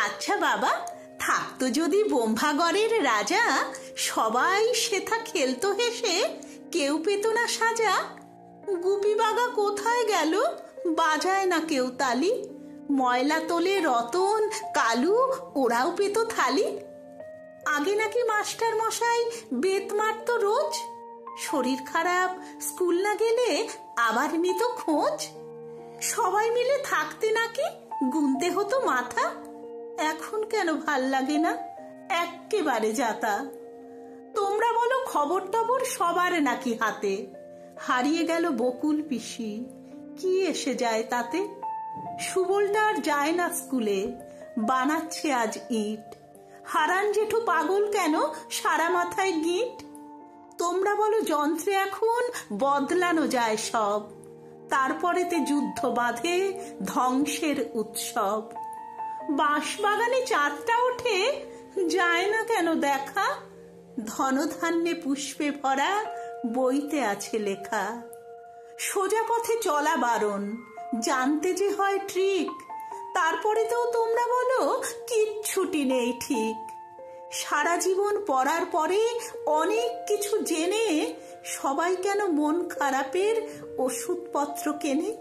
আচ্ছা বাবা, থাকতো যদি ব্রহ্মাগড়ের রাজা, সবাই সেথা খেলতো হেসে, কেউ পেত না সাজা। গুপি বাগা কোথায় গেল, বাজায় না কেউ তালি। ময়লা তোলে রতন কালু, ওরাও পেত থালি। আগে নাকি মাস্টার মশাই বেত মারত রোজ, শরীর খারাপ স্কুল না গেলে আবার নিত খোঁজ। সবাই মিলে থাকতে নাকি গুনতে হতো মাথা। এখন কেন ভাল লাগে না, এক্কেবারে যাতা। তোমরা বলো খবর টবর সবার নাকি হাতে। হারিয়ে গেল বকুল পিসি, কি এসে যায় তাতে। সুবলটা আর যায় না স্কুলে, বানাচ্ছে আজ ইট। হারান জেঠু পাগল কেন, সারা মাথায় গিট। তোমরা বলো যন্ত্রে এখন বদলানো যায় সব, তারপরেতে যুদ্ধ বাঁধে ধ্বংসের উৎসব। বাঁশবাগানে চাঁদটা ওঠে, যায় না কেন দেখা। ধনধান্যে পুষ্পে ভরা বইতে আছে লেখা। সোজা পথে চলা বারণ, জানতে যে হয় ট্রিক। তারপরে তো তোমরা বলো কিচ্ছুটি নেই ঠিক। সারা জীবন পড়ার পরে অনেক কিছু জেনে সবাই কেন মন খারাপের ওষুধপত্র কেনে।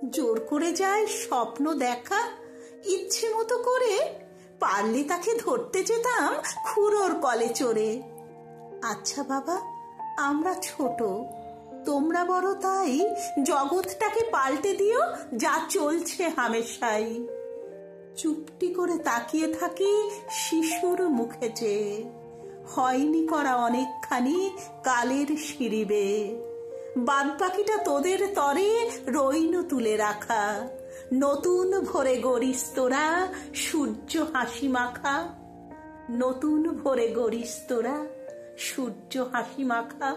জোর করে যায় স্বপ্ন দেখা, ইচ্ছে মতো করে। পারলে তাকে ধরতে যেতাম খুড়োর কলে চড়ে। আচ্ছা বাবা, আমরা ছোট, তোমরা বড়, তাই জগৎটাকে পাল্টে দিও যা চলছে হামেশাই। চুপটি করে তাকিয়ে থাকি শিশুর মুখে চেয়ে, হয়নি করা অনেকখানি কালের সিঁড়ি বেয়ে। বাদ বাকিটা তোদের তরে রইনু তুলে রাখা। নতুন ভোরে গড়িস তোরা সূর্য হাসি মাখা। নতুন ভোরে গড়িস তোরা সূর্য হাসি মাখা।